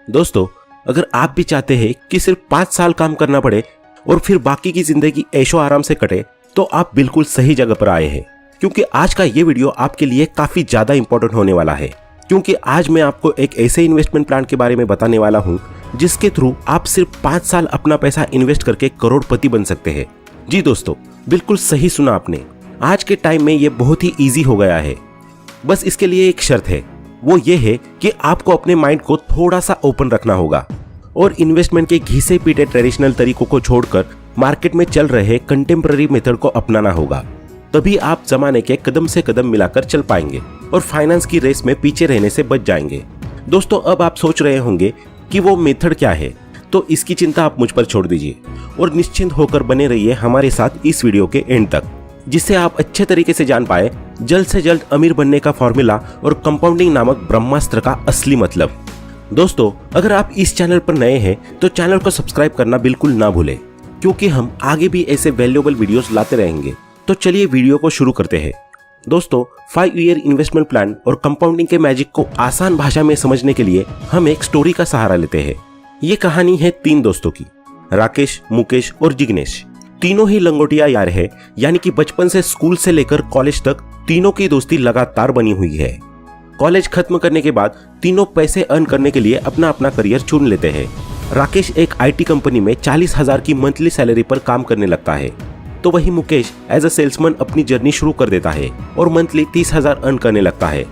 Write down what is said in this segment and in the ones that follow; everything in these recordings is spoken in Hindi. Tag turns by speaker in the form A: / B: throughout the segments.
A: दोस्तों, अगर आप भी चाहते हैं कि सिर्फ 5 साल काम करना पड़े और फिर बाकी की जिंदगी ऐशो आराम से कटे, तो आप बिल्कुल सही जगह पर आए हैं। क्योंकि आज का ये वीडियो आपके लिए काफी ज्यादा इंपॉर्टेंट होने वाला है। क्योंकि आज मैं आपको एक ऐसे इन्वेस्टमेंट प्लान के बारे में बताने वाला हूँ जिसके थ्रू आप सिर्फ 5 साल अपना पैसा इन्वेस्ट करके करोड़पति बन सकते हैं। जी दोस्तों, बिल्कुल सही सुना आपने। आज के टाइम में ये बहुत ही ईजी हो गया है। बस इसके लिए एक शर्त है, वो ये है कि आपको अपने माइंड को थोड़ा सा ओपन रखना होगा और इन्वेस्टमेंट के घिसे पीटे ट्रेडिशनल तरीकों को छोड़कर मार्केट में चल रहे कंटेम्पररी मेथड को अपनाना होगा। तभी आप जमाने के कदम से कदम मिलाकर चल पाएंगे और फाइनेंस की रेस में पीछे रहने से बच जाएंगे। दोस्तों, अब आप सोच रहे होंगे कि वो मेथड क्या है, तो इसकी चिंता आप मुझ पर छोड़ दीजिए और निश्चिंत होकर बने रहिए हमारे साथ इस वीडियो के एंड तक, जिससे आप अच्छे तरीके से जान पाए जल्द से जल्द अमीर बनने का फॉर्मूला और कंपाउंडिंग नामक ब्रह्मास्त्र का असली मतलब। दोस्तों, अगर आप इस चैनल पर नए हैं तो चैनल को सब्सक्राइब करना बिल्कुल ना भूलें, क्योंकि हम आगे भी ऐसे वैल्यूएबल वीडियोस लाते रहेंगे। तो चलिए वीडियो को शुरू करते हैं। दोस्तों, 5 ईयर इन्वेस्टमेंट प्लान और कंपाउंडिंग के मैजिक को आसान भाषा में समझने के लिए हम एक स्टोरी का सहारा लेते हैं। ये कहानी है 3 दोस्तों की, राकेश, मुकेश और जिग्नेश। तीनों ही लंगोटिया यार है, यानी कि बचपन से स्कूल से लेकर कॉलेज तक तीनों की दोस्ती लगातार बनी हुई है। कॉलेज खत्म करने के बाद तीनों पैसे अर्न करने के लिए अपना अपना करियर चुन लेते हैं। राकेश एक IT कंपनी में 40,000 की मंथली सैलरी पर काम करने लगता है, तो वही मुकेश एज अ सेल्समैन अपनी जर्नी शुरू कर देता है और मंथली 30,000 अर्न करने लगता है।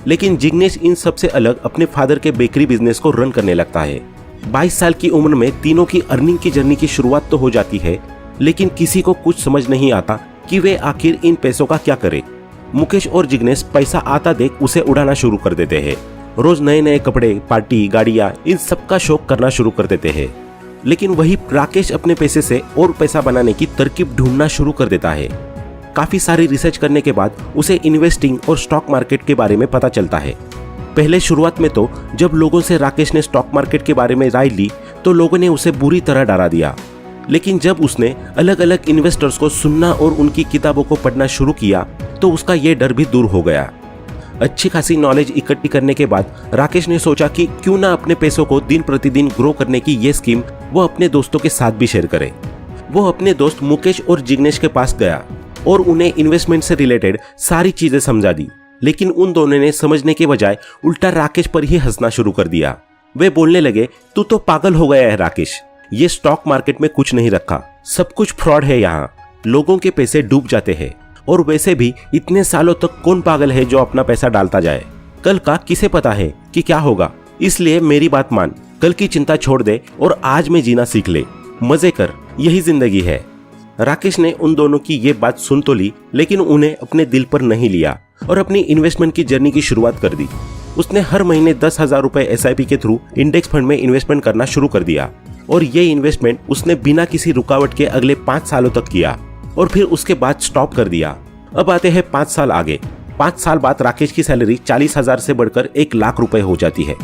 A: लेकिन जिग्नेश इन सबसे अलग अपने फादर के बेकरी बिजनेस को रन करने लगता है। 22 साल की उम्र में तीनों की अर्निंग की जर्नी की शुरुआत तो हो जाती है, लेकिन किसी को कुछ समझ नहीं आता कि वे आखिर इन पैसों का क्या करें। मुकेश और जिग्नेश पैसा आता देख उसे उड़ाना शुरू कर देते हैं। रोज नए नए कपड़े, पार्टी, गाड़ियां, इन सब का शौक करना शुरू कर देते हैं। लेकिन वही राकेश अपने पैसे से और पैसा बनाने की तरकीब ढूंढना शुरू कर देता है। काफी सारी रिसर्च करने के बाद उसे इन्वेस्टिंग और स्टॉक मार्केट के बारे में पता चलता है। पहले शुरुआत में तो जब लोगों से राकेश ने स्टॉक मार्केट के बारे में राय ली तो लोगों ने उसे बुरी तरह डरा दिया। लेकिन जब उसने अलग अलग इन्वेस्टर्स को सुनना और उनकी किताबों को पढ़ना शुरू किया तो उसका ये डर भी दूर हो गया। अच्छी खासी नॉलेज इकट्ठी करने के बाद राकेश ने सोचा कि क्यों ना अपने पैसों को दिन प्रतिदिन ग्रो करने की ये स्कीम वो अपने दोस्तों के साथ भी शेयर करे। वो अपने दोस्त मुकेश और जिग्नेश के पास गया और उन्हें इन्वेस्टमेंट से रिलेटेड सारी चीजें समझा दी। लेकिन उन दोनों ने समझने के बजाय उल्टा राकेश पर ही हंसना शुरू कर दिया। वे बोलने लगे, तू तो पागल हो गया है राकेश, ये स्टॉक मार्केट में कुछ नहीं रखा, सब कुछ फ्रॉड है, यहाँ लोगों के पैसे डूब जाते हैं और वैसे भी इतने सालों तक कौन पागल है जो अपना पैसा डालता जाए। कल का किसे पता है कि क्या होगा, इसलिए मेरी बात मान, कल की चिंता छोड़ दे और आज में जीना सीख ले, मजे कर, यही जिंदगी है। राकेश ने उन दोनों की ये बात सुन तो ली, लेकिन उन्हें अपने दिल पर नहीं लिया और अपनी इन्वेस्टमेंट की जर्नी की शुरुआत कर दी। उसने हर महीने 10,000 रुपए SIP के थ्रू इंडेक्स फंड में इन्वेस्टमेंट करना शुरू कर दिया और ये इन्वेस्टमेंट उसने बिना किसी रुकावट के अगले 5 सालों तक किया और फिर उसके बाद स्टॉप कर दिया। अब आते हैं 5 साल आगे। 5 साल बाद राकेश की सैलरी 40,000 से बढ़कर 1 लाख रुपए हो जाती है।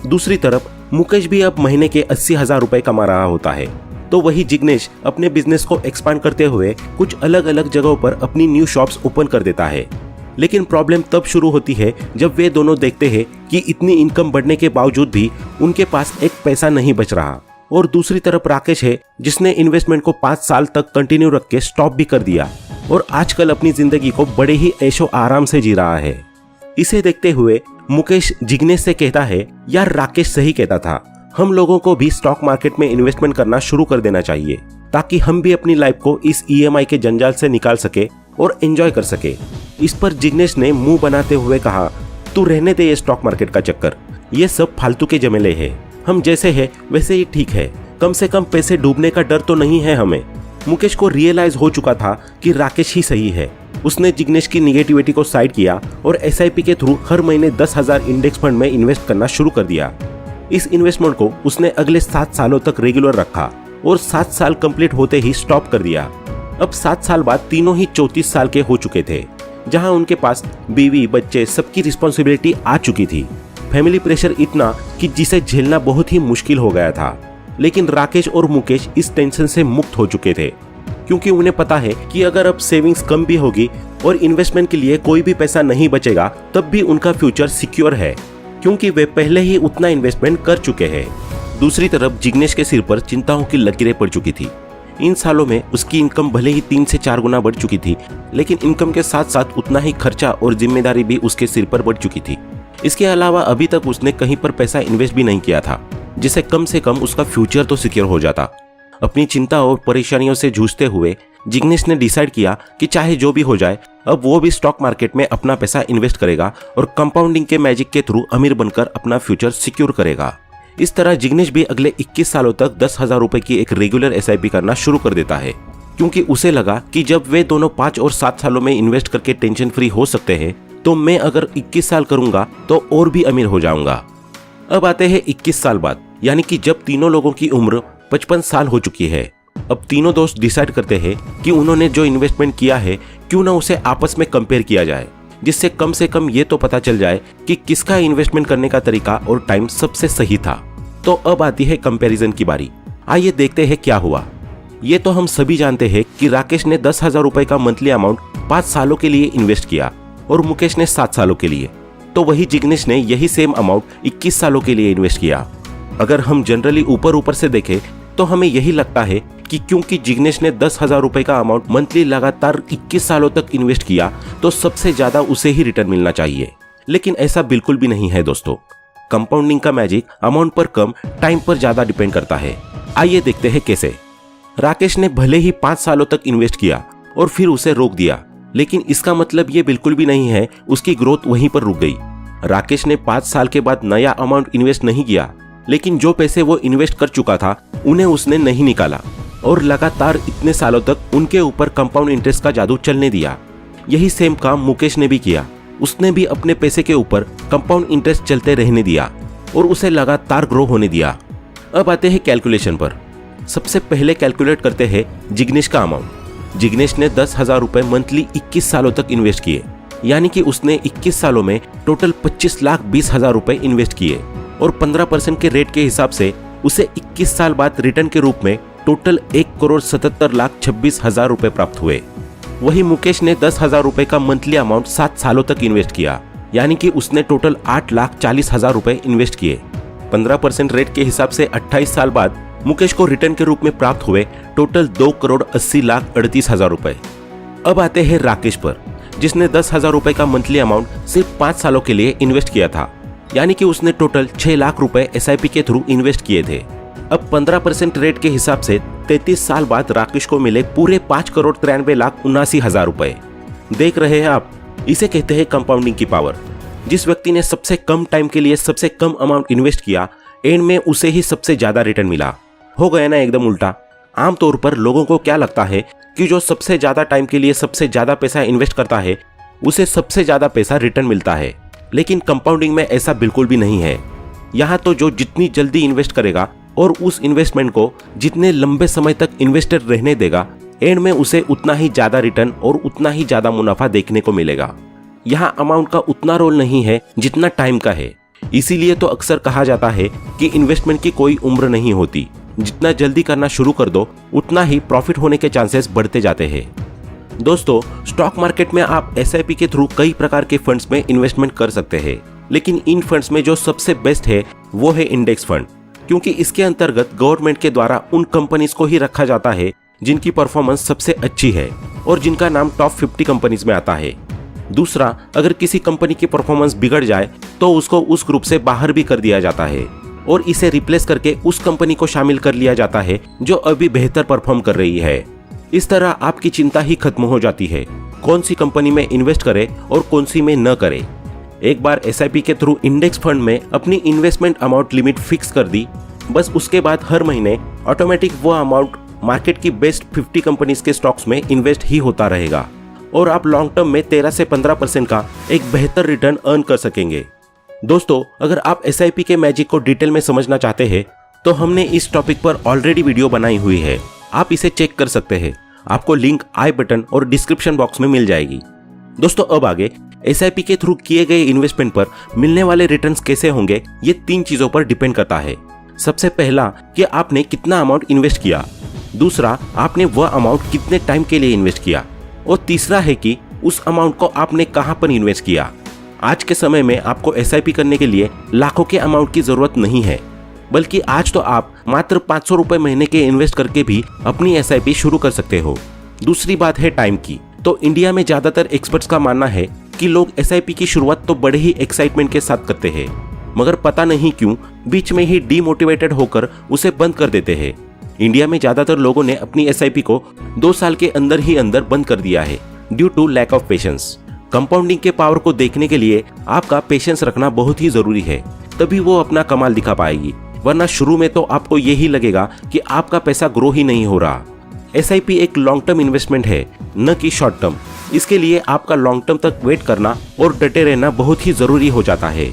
A: दूसरी तरफ मुकेश भी अब महीने के 80,000 रुपए कमा रहा होता है। तो वही जिग्नेश अपने बिजनेस को एक्सपांड करते हुए कुछ अलग अलग जगहों पर अपनी न्यू शॉप्स ओपन कर देता है। लेकिन प्रॉब्लम तब शुरू होती है जब वे दोनों देखते हैं कि इतनी इनकम बढ़ने के बावजूद भी उनके पास एक पैसा नहीं बच रहा। और दूसरी तरफ राकेश है जिसने इन्वेस्टमेंट को 5 साल तक कंटिन्यू रख के स्टॉप भी कर दिया और आजकल अपनी जिंदगी को बड़े ही ऐशो आराम से जी रहा है। इसे देखते हुए मुकेश जिग्नेश से कहता है, यार राकेश सही कहता था, हम लोगों को भी स्टॉक मार्केट में इन्वेस्टमेंट करना शुरू कर देना चाहिए ताकि हम भी अपनी लाइफ को इस EMI के जंजाल से निकाल सके और एंजॉय कर सके। इस पर जिग्नेश ने मुंह बनाते हुए कहा, तू रहने दे ये स्टॉक मार्केट का चक्कर, ये सब फालतू के झमेले हैं, हम जैसे हैं वैसे ही ठीक है, कम से कम पैसे डूबने का डर तो नहीं है हमें। मुकेश को रियलाइज हो चुका था कि राकेश ही सही है। उसने जिग्नेश की निगेटिविटी को साइड किया और SIP के थ्रू हर महीने 10,000 इंडेक्स फंड में इन्वेस्ट करना शुरू कर दिया। इस इन्वेस्टमेंट को उसने अगले 7 सालों तक रेगुलर रखा और 7 साल कंप्लीट होते ही स्टॉप कर दिया। अब 7 साल बाद तीनों ही 34 साल के हो चुके थे, जहां उनके पास बीवी, बच्चे, सबकी रिस्पॉन्सिबिलिटी आ चुकी थी। फैमिली प्रेशर इतना कि जिसे झेलना बहुत ही मुश्किल हो गया था। लेकिन राकेश और मुकेश इस टेंशन से मुक्त हो चुके थे, क्योंकि उन्हें पता है कि अगर अब सेविंग्स कम भी होगी और इन्वेस्टमेंट के लिए कोई भी पैसा नहीं बचेगा, तब भी उनका फ्यूचर सिक्योर है। क्योंकि वे पहले ही उतना इन्वेस्टमेंट कर चुके हैं। दूसरी तरफ जिग्नेश के सिर पर चिंताओं की लकीरें पड़ चुकी थी। इन सालों में उसकी इनकम भले ही 3 से 4 गुना बढ़ चुकी थी, लेकिन इनकम के साथ साथ उतना ही खर्चा और जिम्मेदारी भी उसके सिर पर बढ़ चुकी थी। इसके अलावा अभी तक उसने कहीं पर पैसा इन्वेस्ट भी नहीं किया था, जिससे कम से कम उसका फ्यूचर तो सिक्योर हो जाता। अपनी चिंता और परेशानियों से जूझते हुए जिग्नेश ने डिसाइड किया कि चाहे जो भी हो जाए, अब वो भी स्टॉक मार्केट में अपना पैसा इन्वेस्ट करेगा और कंपाउंडिंग के मैजिक के थ्रू अमीर बनकर अपना फ्यूचर सिक्योर करेगा। इस तरह जिग्नेश भी अगले 21 सालों तक 10,000 रुपए की एक रेगुलर SIP करना शुरू कर देता है, क्योंकि उसे लगा कि जब वे दोनों 5 और 7 सालों में इन्वेस्ट करके टेंशन फ्री हो सकते हैं, तो मैं अगर 21 साल करूंगा तो और भी अमीर हो जाऊंगा। अब आते हैं 21 साल बाद, यानी कि जब तीनों लोगों की उम्र 55 साल हो चुकी है। अब तीनों दोस्त डिसाइड करते हैं कि उन्होंने जो इन्वेस्टमेंट किया है क्यों ना उसे आपस में कंपेयर किया जाए, जिससे कम से कम ये तो पता चल जाए कि किसका इन्वेस्टमेंट करने का तरीका और टाइम सबसे सही था। तो अब आती है कंपैरिजन की बारी। आइए देखते हैं क्या हुआ। ये तो हम सभी जानते हैं कि राकेश ने 10,000 रुपए का मंथली अमाउंट 5 सालों के लिए इन्वेस्ट किया और मुकेश ने 7 सालों के लिए। तो वही जिग्नेश ने यही सेम अमाउंट 21 सालों के लिए इन्वेस्ट किया। अगर हम जनरली ऊपर से देखें तो हमें यही लगता है कि क्योंकि जिग्नेश ने 10,000 रुपए का अमाउंट मंथली लगातार 21 सालों तक इन्वेस्ट किया, तो सबसे ज्यादा उसे ही रिटर्न मिलना चाहिए। लेकिन ऐसा बिल्कुल भी नहीं है दोस्तों। कंपाउंडिंग का मैजिक अमाउंट पर कम, टाइम पर ज्यादा डिपेंड करता है। आइए देखते हैं कैसे। राकेश ने भले ही 5 सालों तक इन्वेस्ट किया और फिर उसे रोक दिया, लेकिन इसका मतलब ये बिल्कुल भी नहीं है उसकी ग्रोथ वहीं पर रुक गई। राकेश ने 5 साल के बाद नया अमाउंट इन्वेस्ट नहीं किया, लेकिन जो पैसे वो इन्वेस्ट कर चुका था उन्हें उसने नहीं निकाला और लगातार इतने सालों तक उनके ऊपर कंपाउंड इंटरेस्ट का जादू चलने दिया। यही सेम काम मुकेश ने भी किया। उसने भी अपने पैसे के ऊपर कंपाउंड इंटरेस्ट चलते रहने दिया और उसे लगातार ग्रो होने दिया। अब आते हैं कैलकुलेशन पर। सबसे पहले कैलकुलेट करते हैं जिग्नेश का अमाउंट। जिग्नेश ने 10,000 रुपए मंथली 21 सालों तक इन्वेस्ट किए, यानी कि उसने 21 सालों में टोटल 25,20,000 रुपए इन्वेस्ट किए और 15% के रेट के हिसाब से उसे 21 साल बाद रिटर्न के रूप में टोटल 1,77,26,000 रुपए प्राप्त हुए। वही मुकेश ने 10,000 रुपए का मंथली अमाउंट 7 सालों तक इन्वेस्ट किया, यानी कि उसने टोटल 8,40,000 रुपए इन्वेस्ट किए। 15% रेट के हिसाब से 28 साल बाद मुकेश को रिटर्न के रूप में प्राप्त हुए टोटल 2,80,38,000 रुपए। अब आते हैं राकेश पर, जिसने 10,000 रुपए का मंथली अमाउंट सिर्फ 5 सालों के लिए इन्वेस्ट किया था, यानी कि उसने टोटल 6 लाख रुपए SIP के थ्रू इन्वेस्ट किए थे। अब 15% रेट के हिसाब से 33 साल बाद राकेश को मिले पूरे 5,93,79,000 रुपए। देख रहे हैं आप, इसे कहते हैं कंपाउंडिंग की पावर। जिस व्यक्ति ने सबसे कम टाइम के लिए सबसे कम अमाउंट इन्वेस्ट किया, एंड में उसे ही सबसे ज्यादा रिटर्न मिला। हो गया ना एकदम उल्टा। आमतौर पर लोगों को क्या लगता है कि जो सबसे ज्यादा टाइम के लिए सबसे ज्यादा पैसा इन्वेस्ट करता है उसे सबसे ज्यादा पैसा रिटर्न मिलता है, लेकिन कंपाउंडिंग में ऐसा बिल्कुल भी नहीं है। यहाँ तो जो जितनी जल्दी इन्वेस्ट करेगा और उस इन्वेस्टमेंट को जितने लंबे समय तक इन्वेस्टेड रहने देगा, एंड में उसे उतना ही ज्यादा रिटर्न और उतना ही ज्यादा मुनाफा देखने को मिलेगा। यहाँ अमाउंट का उतना रोल नहीं है जितना टाइम का है। इसीलिए तो अक्सर कहा जाता है कि इन्वेस्टमेंट की कोई उम्र नहीं होती। जितना जल्दी करना शुरू कर दो, उतना ही प्रॉफिट होने के चांसेस बढ़ते जाते हैं। दोस्तों, स्टॉक मार्केट में आप SIP के थ्रू कई प्रकार के फंड्स में इन्वेस्टमेंट कर सकते हैं, लेकिन इन फंड्स में जो सबसे बेस्ट है वो है इंडेक्स फंड, क्योंकि इसके अंतर्गत गवर्नमेंट के द्वारा उन कंपनीज को ही रखा जाता है जिनकी परफॉर्मेंस सबसे अच्छी है और जिनका नाम टॉप 50 कंपनीज में आता है। दूसरा, अगर किसी कंपनी की परफॉर्मेंस बिगड़ जाए तो उसको उस ग्रुप से बाहर भी कर दिया जाता है और इसे रिप्लेस करके उस कंपनी को शामिल कर लिया जाता है जो अभी बेहतर परफॉर्म कर रही है। इस तरह आपकी चिंता ही खत्म हो जाती है कौन सी कंपनी में इन्वेस्ट करे और कौन सी में न करे। एक बार SIP के थ्रू इंडेक्स फंड में अपनी इन्वेस्टमेंट अमाउंट लिमिट फिक्स कर दी, बस उसके बाद हर महीने ऑटोमेटिक वो अमाउंट मार्केट की बेस्ट 50 कंपनीज के स्टॉक्स में इन्वेस्ट ही होता रहेगा और आप लॉन्ग टर्म में 13 से 15% का एक बेहतर रिटर्न अर्न कर सकेंगे। दोस्तों, अगर आप SIP के मैजिक को डिटेल में समझना चाहते हैं तो हमने इस टॉपिक पर ऑलरेडी वीडियो बनाई हुई है, आप इसे चेक कर सकते हैं। आपको लिंक आई बटन और डिस्क्रिप्शन बॉक्स में मिल जाएगी। दोस्तों, अब आगे SIP के थ्रू किए गए इन्वेस्टमेंट पर मिलने वाले रिटर्न्स कैसे होंगे, ये 3 चीजों पर डिपेंड करता है। सबसे पहला कि आपने कितना अमाउंट इन्वेस्ट किया, दूसरा आपने वह अमाउंट कितने टाइम के लिए इन्वेस्ट किया, और तीसरा है कि उस अमाउंट को आपने कहां पर इन्वेस्ट किया। आज के समय में आपको SIP करने के लिए लाखों के अमाउंट की जरूरत नहीं है, बल्कि आज तो आप मात्र 500 रुपए महीने के इन्वेस्ट करके भी अपनी SIP शुरू कर सकते हो। दूसरी बात है टाइम की। तो इंडिया में ज्यादातर एक्सपर्ट्स का मानना है कि लोग SIP की शुरुआत तो बड़े ही एक्साइटमेंट के साथ करते हैं, मगर पता नहीं क्यों बीच में ही डीमोटिवेटेड होकर उसे बंद कर देते हैं। इंडिया में ज्यादातर लोगों ने अपनी SIP को 2 साल के अंदर ही अंदर बंद कर दिया है due to lack of patience. Compounding के पावर को देखने के लिए आपका पेशेंस रखना बहुत ही जरूरी है, तभी वो अपना कमाल दिखा पाएगी, वरना शुरू में तो आपको यही लगेगा कि आपका पैसा ग्रो ही नहीं हो रहा। SIP एक लॉन्ग टर्म इन्वेस्टमेंट है, न कि शॉर्ट टर्म। इसके लिए आपका लॉन्ग टर्म तक वेट करना और डटे रहना बहुत ही जरूरी हो जाता है।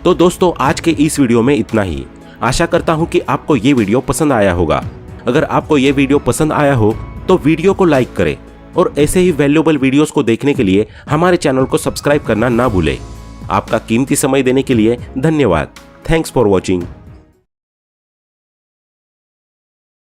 A: तो दोस्तों, आज के इस वीडियो में इतना ही। आशा करता हूं कि आपको ये वीडियो पसंद आया होगा। अगर आपको ये वीडियो पसंद आया हो तो वीडियो को लाइक करें और ऐसे ही वैल्यूएबल वीडियोस को देखने के लिए हमारे चैनल को सब्सक्राइब करना ना भूलें। आपका कीमती समय देने के लिए धन्यवाद। Thanks for watching.